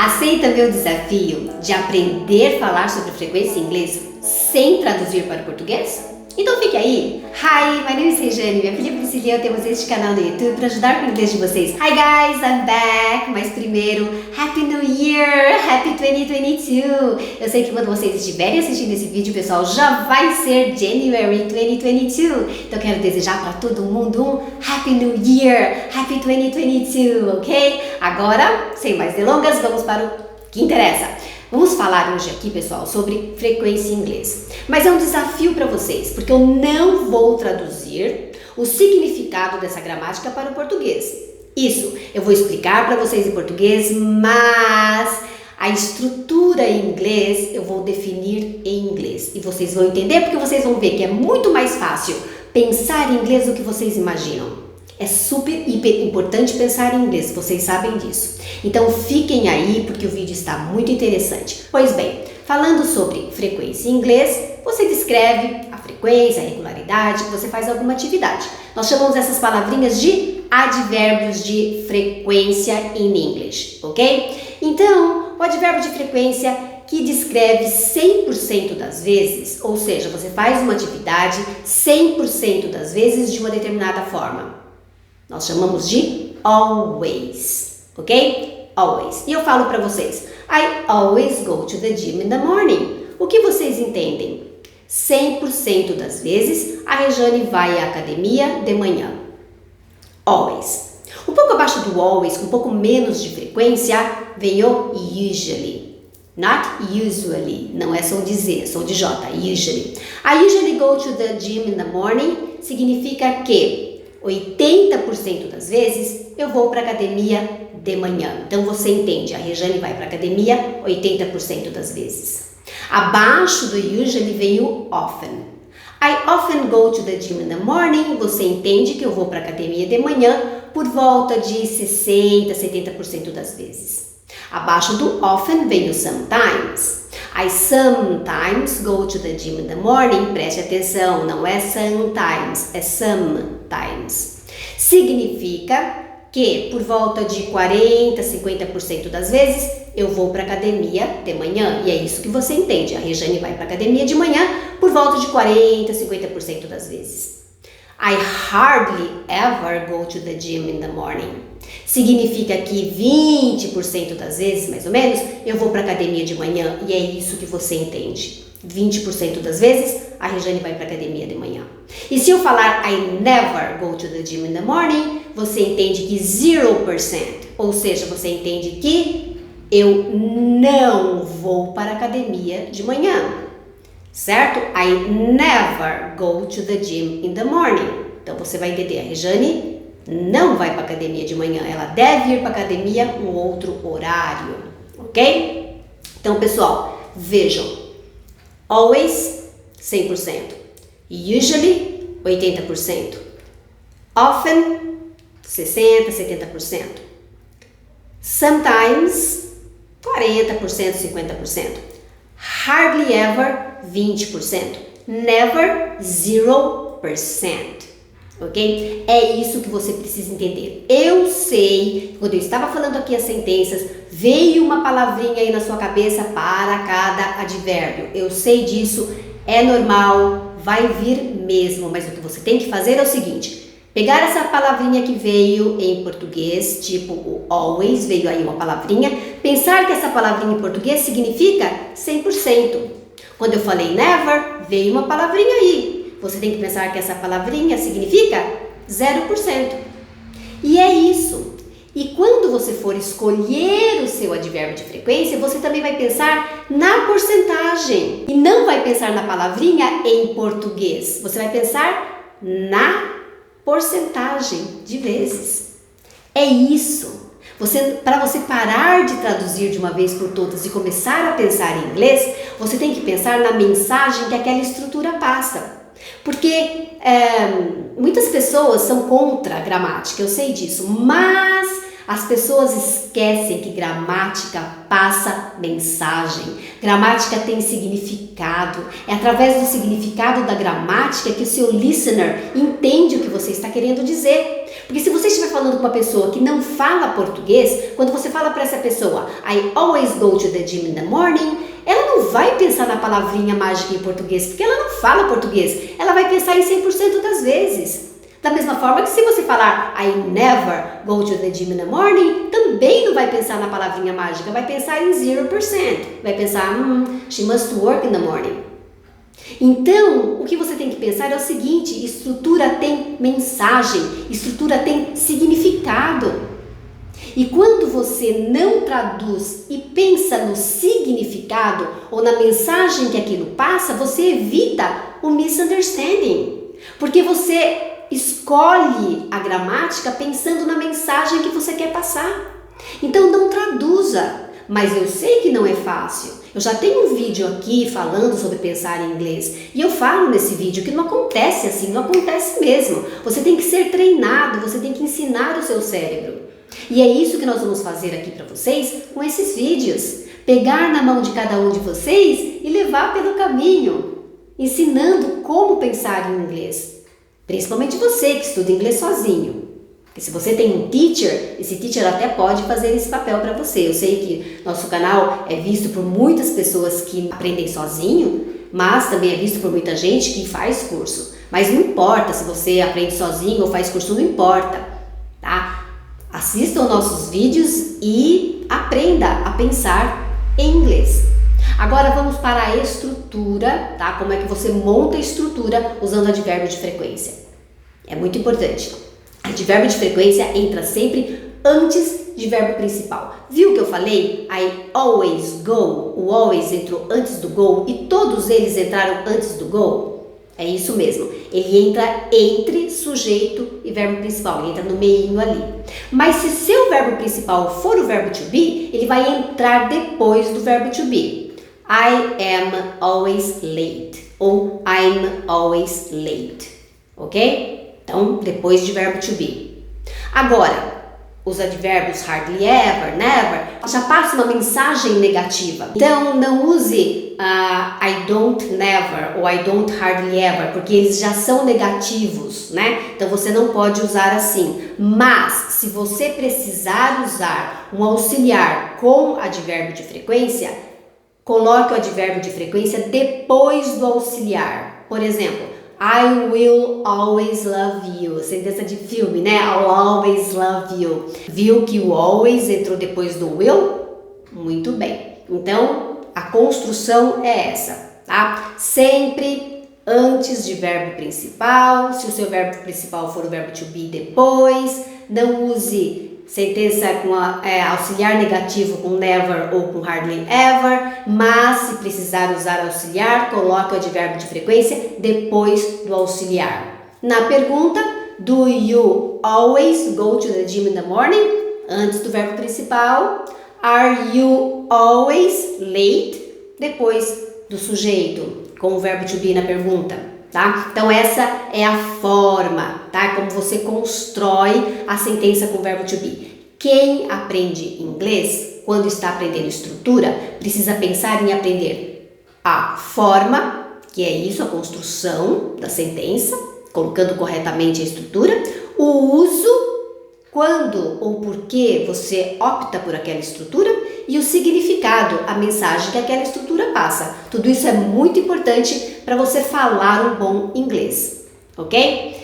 Aceita meu desafio de aprender a falar sobre frequência em inglês sem traduzir para o português? Então fique aí! Hi, my name is Rejane, minha filha Priscila e eu temos este canal no YouTube para ajudar com o inglês de vocês. Hi guys, I'm back! Mas primeiro, Happy New Year! Happy 2022! Eu sei que quando vocês estiverem assistindo esse vídeo, pessoal, já vai ser January 2022. Então quero desejar para todo mundo um Happy New Year! Happy 2022, ok? Agora, sem mais delongas, vamos para o que interessa. Vamos falar hoje aqui, pessoal, sobre frequência em inglês. Mas é um desafio para vocês, porque eu não vou traduzir o significado dessa gramática para o português. Isso, eu vou explicar para vocês em português, mas a estrutura em inglês eu vou definir em inglês. E vocês vão entender porque vocês vão ver que é muito mais fácil pensar em inglês do que vocês imaginam. É super, hiper importante pensar em inglês, vocês sabem disso. Então fiquem aí porque o vídeo está muito interessante. Pois bem, falando sobre frequência em inglês, você descreve a frequência, a regularidade que você faz alguma atividade. Nós chamamos essas palavrinhas de advérbios de frequência in English, ok? Então, o advérbio de frequência que descreve 100% das vezes, ou seja, você faz uma atividade 100% das vezes de uma determinada forma. Nós chamamos de always, ok? Always. E eu falo para vocês, I always go to the gym in the morning. O que vocês entendem? 100% das vezes a Rejane vai à academia de manhã. Always. Um pouco abaixo do always, com um pouco menos de frequência, vem o usually. Not usually, não é som de Z, é som de J, usually. I usually go to the gym in the morning significa que 80% das vezes eu vou para a academia de manhã. Então você entende, a Rejane vai para a academia 80% das vezes. Abaixo do usually vem o often. I often go to the gym in the morning. Você entende que eu vou para a academia de manhã por volta de 60%, 70% das vezes. Abaixo do often vem o sometimes. I sometimes go to the gym in the morning. Preste atenção, não é sometimes, é sometimes. Significa que por volta de 40%, 50% das vezes eu vou para a academia de manhã. E é isso que você entende. A Rejane vai para a academia de manhã por volta de 40%, 50% das vezes. I hardly ever go to the gym in the morning. Significa que 20% das vezes, mais ou menos, eu vou para a academia de manhã e é isso que você entende. 20% das vezes, a Rejane vai para a academia de manhã. E se eu falar I never go to the gym in the morning, você entende que 0%, ou seja, você entende que eu não vou para a academia de manhã. Certo? I never go to the gym in the morning. Então você vai entender, a Rejane não vai para a academia de manhã, ela deve ir para a academia um outro horário, ok? Então pessoal, vejam, always 100%, usually 80%, often 60%, 70%, sometimes 40%, 50%, hardly ever 20%, never 0%. Ok? É isso que você precisa entender. Eu sei, quando eu estava falando aqui as sentenças, veio uma palavrinha aí na sua cabeça para cada advérbio. Eu sei disso, é normal, vai vir mesmo, mas o que você tem que fazer é o seguinte: pegar essa palavrinha que veio em português, tipo o always, veio aí uma palavrinha, pensar que essa palavrinha em português significa 100%. Quando eu falei never, veio uma palavrinha aí. Você tem que pensar que essa palavrinha significa 0%. E é isso. E quando você for escolher o seu advérbio de frequência, você também vai pensar na porcentagem. E não vai pensar na palavrinha em português. Você vai pensar na porcentagem de vezes. É isso. Para você parar de traduzir de uma vez por todas e começar a pensar em inglês, você tem que pensar na mensagem que aquela estrutura passa. Porque muitas pessoas são contra a gramática, eu sei disso, mas as pessoas esquecem que gramática passa mensagem, gramática tem significado, é através do significado da gramática que o seu listener entende o que você está querendo dizer. Porque se você estiver falando com uma pessoa que não fala português, quando você fala para essa pessoa, I always go to the gym in the morning, ela não vai pensar na palavrinha mágica em português, porque ela não fala português. Ela vai pensar em 100% das vezes. Da mesma forma que se você falar I never go to the gym in the morning, também não vai pensar na palavrinha mágica, vai pensar em 0%. Vai pensar, she must work in the morning. Então, o que você tem que pensar é o seguinte, estrutura tem mensagem, estrutura tem significado. E quando você não traduz e pensa no significado ou na mensagem que aquilo passa, você evita o misunderstanding. Porque você escolhe a gramática pensando na mensagem que você quer passar. Então não traduza, mas eu sei que não é fácil. Eu já tenho um vídeo aqui falando sobre pensar em inglês e eu falo nesse vídeo que não acontece assim, não acontece mesmo. Você tem que ser treinado, você tem que ensinar o seu cérebro. E é isso que nós vamos fazer aqui para vocês com esses vídeos. Pegar na mão de cada um de vocês e levar pelo caminho, ensinando como pensar em inglês. Principalmente você que estuda inglês sozinho. Porque se você tem um teacher, esse teacher até pode fazer esse papel para você. Eu sei que nosso canal é visto por muitas pessoas que aprendem sozinho, mas também é visto por muita gente que faz curso. Mas não importa se você aprende sozinho ou faz curso, não importa, tá? Assista os nossos vídeos e aprenda a pensar em inglês. Agora vamos para a estrutura, tá? Como é que você monta a estrutura usando advérbio de frequência. É muito importante. Advérbio de frequência entra sempre antes de verbo principal. Viu que eu falei? I always go. O always entrou antes do go e todos eles entraram antes do go. É isso mesmo. Ele entra entre sujeito e verbo principal. Ele entra no meinho ali. Mas se seu verbo principal for o verbo to be, ele vai entrar depois do verbo to be. I am always late ou I'm always late, ok? Então, depois de verbo to be. Agora, os advérbios hardly ever, never, já passa uma mensagem negativa. Então, não use I don't never ou I don't hardly ever, porque eles já são negativos, né? Então, você não pode usar assim. Mas, se você precisar usar um auxiliar com advérbio de frequência, coloque o advérbio de frequência depois do auxiliar. Por exemplo, I will always love you. Sentença de filme, né? I'll always love you. Viu que o always entrou depois do will? Muito bem. Então, a construção é essa, tá? Sempre antes de verbo principal. Se o seu verbo principal for o verbo to be, depois. Não use sentença com auxiliar negativo com never ou com hardly ever, mas se precisar usar auxiliar, coloque o advérbio de frequência depois do auxiliar. Na pergunta, do you always go to the gym in the morning? Antes do verbo principal. Are you always late? Depois do sujeito, com o verbo to be na pergunta. Tá? Então essa é a forma, tá? Como você constrói a sentença com o verbo to be. Quem aprende inglês, quando está aprendendo estrutura, precisa pensar em aprender a forma, que é isso, a construção da sentença, colocando corretamente a estrutura, o uso, quando ou por que você opta por aquela estrutura, e o significado, a mensagem que aquela estrutura passa. Tudo isso é muito importante para você falar um bom inglês, ok?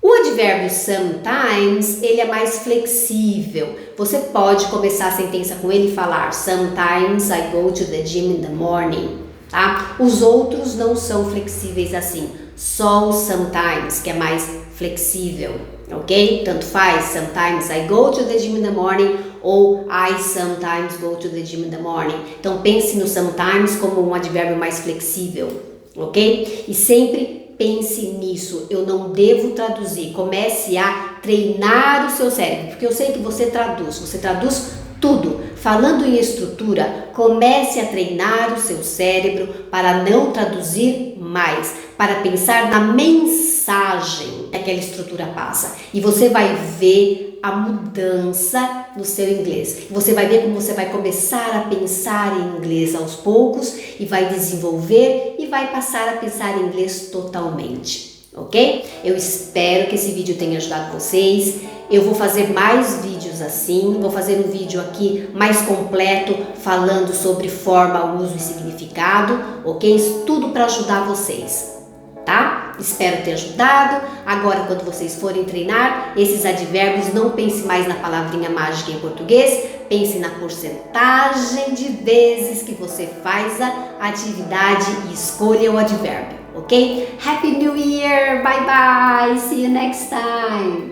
O advérbio sometimes, ele é mais flexível. Você pode começar a sentença com ele e falar Sometimes I go to the gym in the morning, tá? Os outros não são flexíveis assim. Só o sometimes, que é mais flexível, ok? Tanto faz, sometimes I go to the gym in the morning ou I sometimes go to the gym in the morning. Então pense no sometimes como um advérbio mais flexível, ok? E sempre pense nisso, eu não devo traduzir. Comece a treinar o seu cérebro, porque eu sei que você traduz tudo. Falando em estrutura, comece a treinar o seu cérebro para não traduzir mais, para pensar na mensagem que aquela estrutura passa. E você vai ver a mudança no seu inglês. Você vai ver como você vai começar a pensar em inglês aos poucos e vai desenvolver e vai passar a pensar em inglês totalmente, ok? Eu espero que esse vídeo tenha ajudado vocês Eu vou fazer mais vídeos assim, vou fazer um vídeo aqui mais completo falando sobre forma, uso e significado, ok? Isso tudo para ajudar vocês, tá? Espero ter ajudado. Agora, quando vocês forem treinar esses advérbios, não pense mais na palavrinha mágica em português, pense na porcentagem de vezes que você faz a atividade e escolha o advérbio, ok? Happy New Year! Bye bye! See you next time!